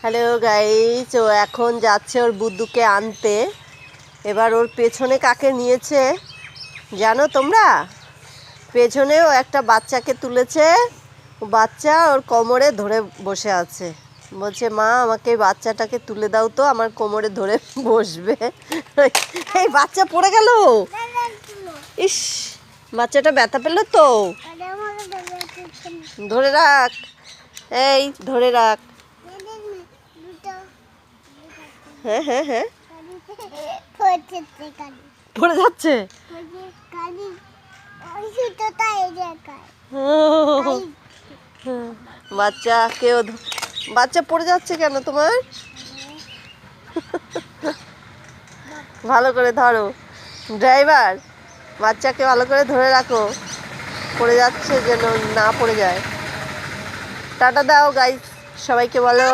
Hello guys, ও এখন যাচ্ছে ওর বুদ্ধুকে আনতে। এবার ওর পেছনে কাকে নিয়েছে জানো তোমরা? পেছনেও একটা বাচ্চাকে তুলেছে। বাচ্চা ওর কোমরে ধরে বসে আছে, বলছে মা আমাকে এই বাচ্চাটাকে তুলে দাও তো, আমার কোমরে ধরে বসবে। এই বাচ্চা পড়ে গেল। ইস, বাচ্চাটা ব্যথা পেল তো। ধরে রাখ, এই ধরে রাখ। হ্যাঁ হ্যাঁ হ্যাঁ, পড়ে যাচ্ছে। বাচ্চা পড়ে যাচ্ছে কেন তোমার? ভালো করে ধরো ড্রাইভার, বাচ্চাকে ভালো করে ধরে রাখো, পড়ে যাচ্ছে যেন না পড়ে যায়। টাটা দাও গাইস, সবাইকে বলো।